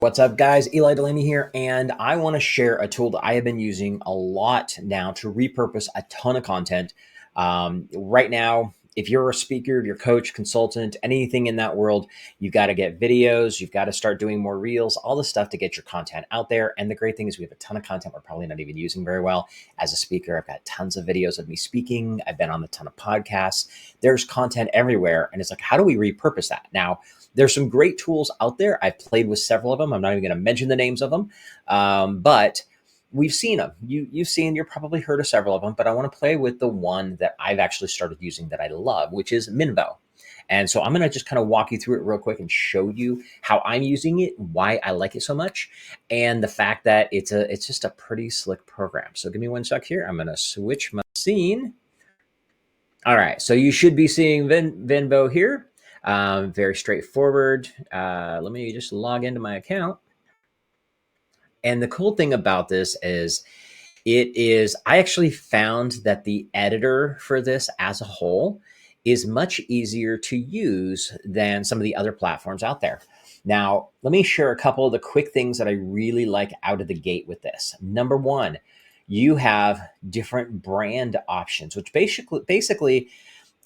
What's up, guys? Eli Delaney here, and I want to share a tool that I have been using a lot now to repurpose a ton of content. Right now, if you're a speaker, if you're a coach, consultant, anything in that world, you've got to get videos, you've got to start doing more reels, all the stuff to get your content out there. And the great thing is we have a ton of content we're probably not even using very well. As a speaker, I've got tons of videos of me speaking. I've been on a ton of podcasts. There's content everywhere. And it's like, how do we repurpose that? Now, there's some great tools out there. I've played with several of them. I'm not even going to mention the names of them, but we've seen them. You've probably heard of several of them, but I want to play with the one that I've actually started using that I love, which is Minvo. And so I'm going to just kind of walk you through it real quick and show you how I'm using it, why I like it so much, and the fact that it's just a pretty slick program. So give me one sec here. I'm going to switch my scene. All right, so you should be seeing Venvo here. Very straightforward. Let me just log into my account. And the cool thing about this is I actually found that the editor for this as a whole is much easier to use than some of the other platforms out there. Now, let me share a couple of the quick things that I really like out of the gate with this. Number one, you have different brand options, which basically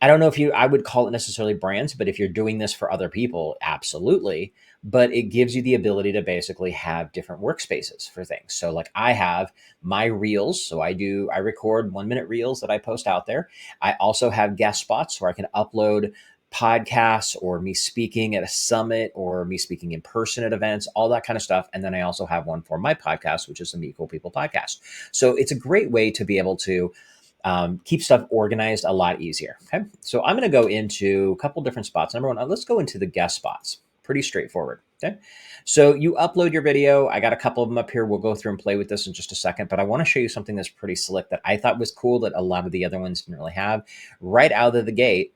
I don't know if I would call it necessarily brands, but if you're doing this for other people, absolutely. But it gives you the ability to basically have different workspaces for things. So like I have my reels. So I record 1 minute reels that I post out there. I also have guest spots where I can upload podcasts or me speaking at a summit or me speaking in person at events, all that kind of stuff. And then I also have one for my podcast, which is the Meet Cool People podcast. So it's a great way to be able to keep stuff organized a lot easier. Okay. So I'm going to go into a couple different spots. Number one, let's go into the guest spots. Pretty straightforward. Okay. So you upload your video. I got a couple of them up here. We'll go through and play with this in just a second, but I want to show you something that's pretty slick that I thought was cool that a lot of the other ones didn't really have. Right out of the gate,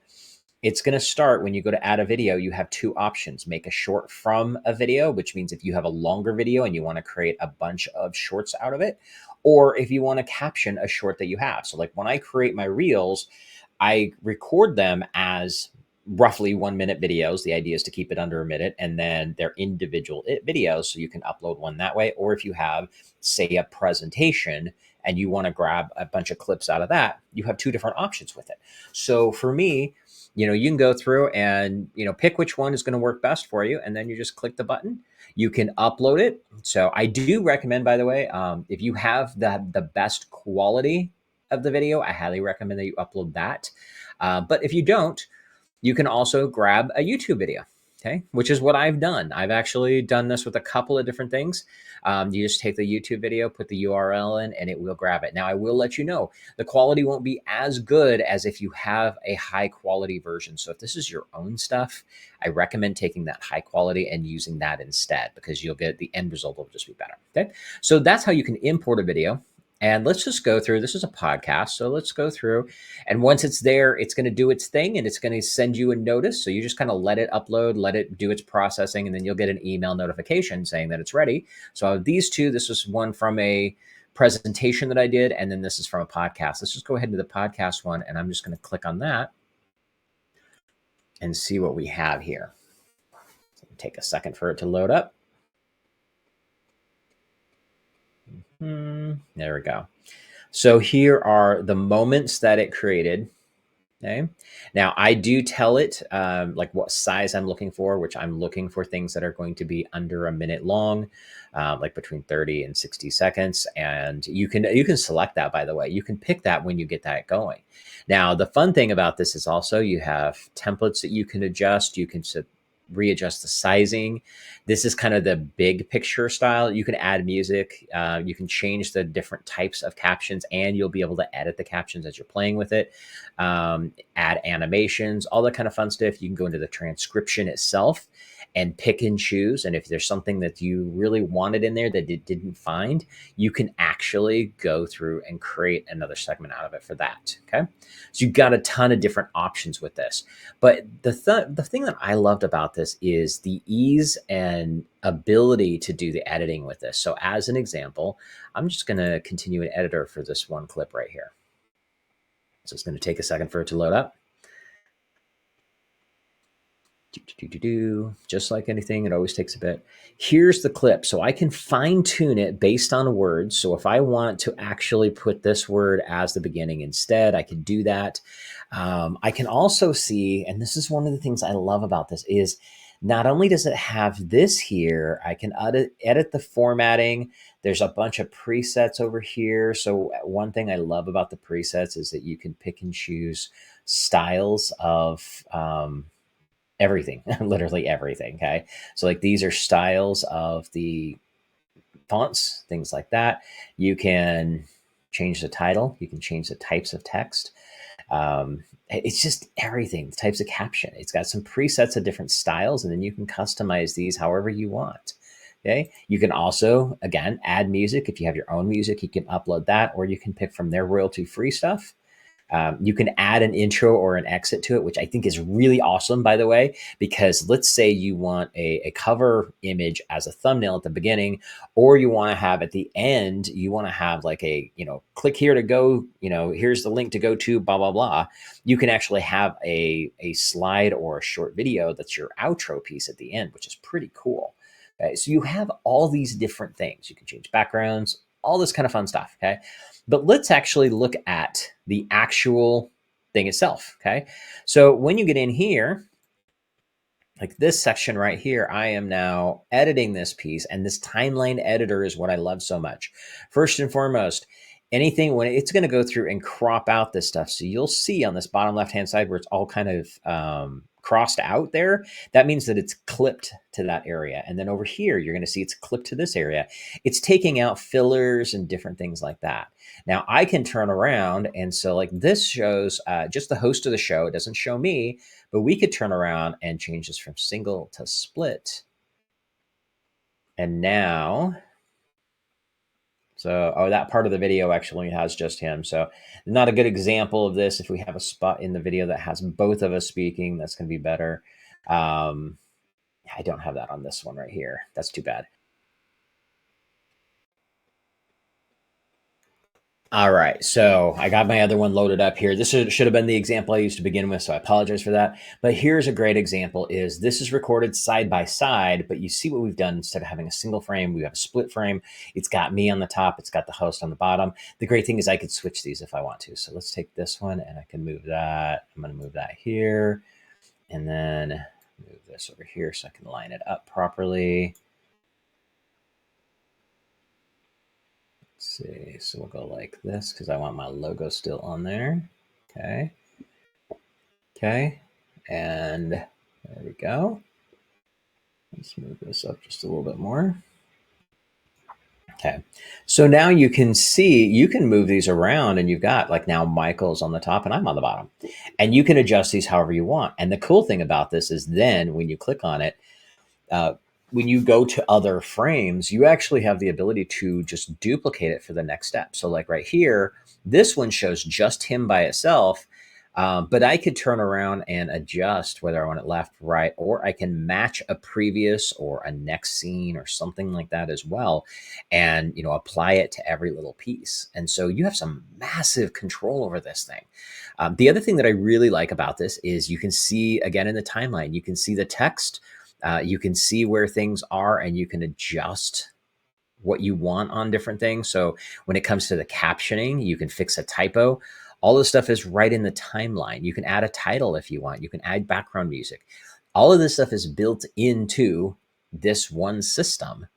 it's going to start when you go to add a video. You have two options: make a short from a video, which means if you have a longer video and you want to create a bunch of shorts out of it, or if you want to caption a short that you have. So like when I create my reels, I record them as roughly 1 minute videos. The idea is to keep it under a minute, and then they're individual videos. So you can upload one that way. Or if you have, say, a presentation and you want to grab a bunch of clips out of that, you have two different options with it. So for me, you can go through and, pick which one is going to work best for you. And then you just click the button. You can upload it. So I do recommend, by the way, if you have the best quality of the video, I highly recommend that you upload that. But if you don't, you can also grab a YouTube video, okay, which is what I've done. I've actually done this with a couple of different things. You just take the YouTube video, put the URL in, and it will grab it. Now, I will let you know, the quality won't be as good as if you have a high quality version. So if this is your own stuff, I recommend taking that high quality and using that instead, because you'll get the end result will just be better, okay? So that's how you can import a video. And let's just go through. This is a podcast, so let's go through. And once it's there, it's going to do its thing and it's going to send you a notice. So you just kind of let it upload, let it do its processing, and then you'll get an email notification saying that it's ready. So these two, this is one from a presentation that I did, and then this is from a podcast. Let's just go ahead to the podcast one, and I'm just going to click on that and see what we have here. So take a second for it to load up. There we go. So here are the moments that it created. Okay. Now I do tell it like what size I'm looking for, which I'm looking for things that are going to be under a minute long, like between 30 and 60 seconds. And you can select that, by the way. You can pick that when you get that going. Now, the fun thing about this is also you have templates that you can adjust. You can readjust the sizing. This is kind of the big picture style. You can add music. You can change the different types of captions, and you'll be able to edit the captions as you're playing with it. Add animations, all that kind of fun stuff. You can go into the transcription itself and pick and choose. And if there's something that you really wanted in there that it didn't find, you can actually go through and create another segment out of it for that. Okay. So you've got a ton of different options with this. But the thing that I loved about this is the ease and ability to do the editing with this. So as an example, I'm just going to continue an editor for this one clip right here. So it's going to take a second for it to load up. Just like anything, it always takes a bit. Here's the clip. So I can fine tune it based on words. So if I want to actually put this word as the beginning instead, I can do that. I can also see, and this is one of the things I love about this, is not only does it have this here, I can edit the formatting. There's a bunch of presets over here. So one thing I love about the presets is that you can pick and choose styles of everything, literally everything. Okay. So like these are styles of the fonts, things like that. You can change the title. You can change the types of text. It's just everything, the types of caption. It's got some presets of different styles, and then you can customize these however you want. Okay. You can also, again, add music. If you have your own music, you can upload that, or you can pick from their royalty free stuff. You can add an intro or an exit to it, which I think is really awesome, by the way, because let's say you want a cover image as a thumbnail at the beginning, or you want to have at the end, you want to have like a, click here to go, here's the link to go to blah, blah, blah. You can actually have a slide or a short video that's your outro piece at the end, which is pretty cool. Okay, so you have all these different things. You can change backgrounds, all this kind of fun stuff. Okay. But let's actually look at the actual thing itself. Okay. So when you get in here, like this section right here, I am now editing this piece, and this timeline editor is what I love so much. First and foremost, anything when it's going to go through and crop out this stuff. So you'll see on this bottom left-hand side where it's all kind of crossed out there. That means that it's clipped to that area. And then over here, you're going to see it's clipped to this area. It's taking out fillers and different things like that. Now I can turn around. And so like this shows just the host of the show. It doesn't show me, but we could turn around and change this from single to split. And now, so, that part of the video actually has just him. So not a good example of this. If we have a spot in the video that has both of us speaking, that's going to be better. I don't have that on this one right here. That's too bad. All right, so I got my other one loaded up here. This should have been the example I used to begin with, so I apologize for that. But here's a great example is this is recorded side by side, but you see what we've done. Instead of having a single frame, we have a split frame. It's got me on the top. It's got the host on the bottom. The great thing is I could switch these if I want to. So let's take this one and I can move that. I'm going to move that here and then move this over here so I can line it up properly. See, so we'll go like this because I want my logo still on there. Okay. Okay. And there we go. Let's move this up just a little bit more. Okay. So now you can see, you can move these around and you've got like now Michael's on the top and I'm on the bottom. And you can adjust these however you want. And the cool thing about this is then when you click on it, when you go to other frames, you actually have the ability to just duplicate it for the next step. So like right here, this one shows just him by itself, but I could turn around and adjust whether I want it left, right, or I can match a previous or a next scene or something like that as well. And, apply it to every little piece. And so you have some massive control over this thing. The other thing that I really like about this is you can see, again, in the timeline, you can see the text. You can see where things are and you can adjust what you want on different things. So when it comes to the captioning, you can fix a typo. All this stuff is right in the timeline. You can add a title if you want. You can add background music. All of this stuff is built into this one system.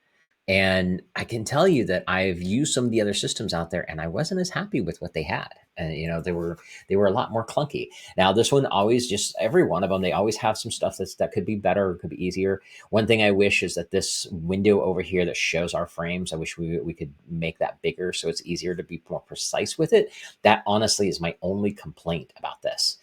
And I can tell you that I've used some of the other systems out there and I wasn't as happy with what they had. And, they were a lot more clunky. Now, this one always, just every one of them, they always have some stuff that could be better or could be easier. One thing I wish is that this window over here that shows our frames, I wish we could make that bigger so it's easier to be more precise with it. That honestly is my only complaint about this.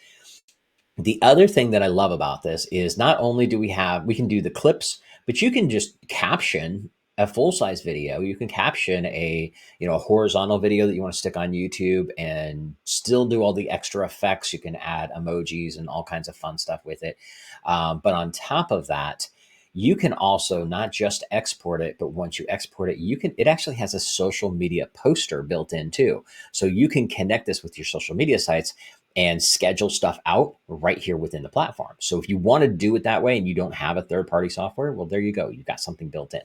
The other thing that I love about this is not only do we can do the clips, but you can just caption a full-size video. You can caption a horizontal video that you want to stick on YouTube and still do all the extra effects. You can add emojis and all kinds of fun stuff with it. But on top of that, you can also not just export it, but once you export it, it actually has a social media poster built in too. So you can connect this with your social media sites. and schedule stuff out right here within the platform. So if you want to do it that way and you don't have a third party software, well, there you go. You've got something built in.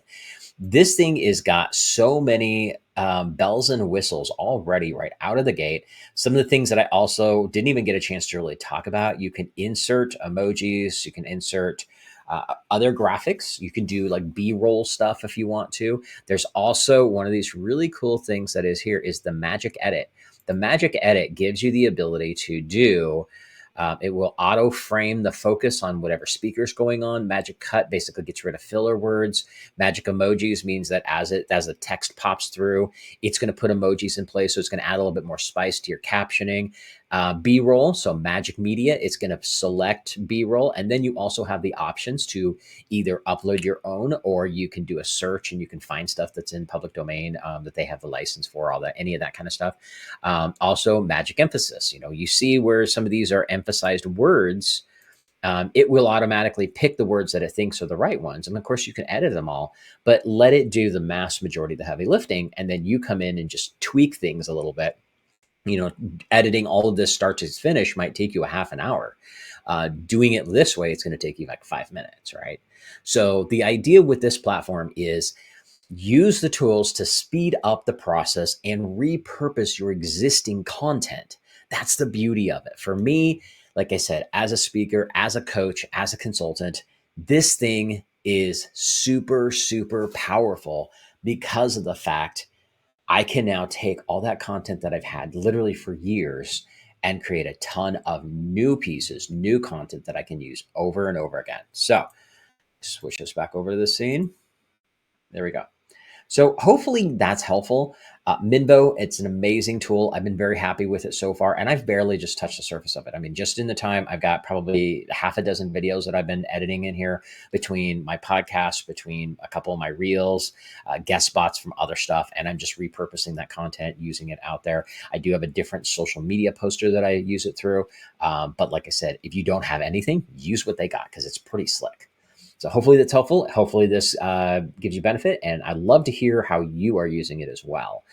This thing is got so many bells and whistles already right out of the gate. Some of the things that I also didn't even get a chance to really talk about, you can insert emojis, you can insert other graphics. You can do like B-roll stuff if you want to. There's also one of these really cool things that is here is the magic edit. The magic edit gives you the ability to do it will auto frame the focus on whatever speaker's going on. Magic cut basically gets rid of filler words. Magic emojis means that as the text pops through, it's going to put emojis in place. So it's going to add a little bit more spice to your captioning. B-roll, so magic media, it's going to select B-roll. And then you also have the options to either upload your own, or you can do a search and you can find stuff that's in public domain that they have the license for, all that, any of that kind of stuff. Also magic emphasis, you see where some of these are emphasized words. It will automatically pick the words that it thinks are the right ones. And of course, you can edit them all, but let it do the mass majority of the heavy lifting. And then you come in and just tweak things a little bit. Editing all of this start to finish might take you a half an hour. Doing it this way, it's going to take you like 5 minutes, right? So the idea with this platform is use the tools to speed up the process and repurpose your existing content. That's the beauty of it. For me, like I said, as a speaker, as a coach, as a consultant, this thing is super, super powerful because of the fact I can now take all that content that I've had literally for years and create a ton of new pieces, new content that I can use over and over again. So switch this back over to the scene. There we go. So hopefully that's helpful. Minvo, it's an amazing tool. I've been very happy with it so far, and I've barely just touched the surface of it. I mean, just in the time, I've got probably half a dozen videos that I've been editing in here between my podcasts, between a couple of my reels, guest spots from other stuff, and I'm just repurposing that content, using it out there. I do have a different social media poster that I use it through. But like I said, if you don't have anything, use what they got because it's pretty slick. So hopefully that's helpful. Hopefully this gives you benefit. And I'd love to hear how you are using it as well.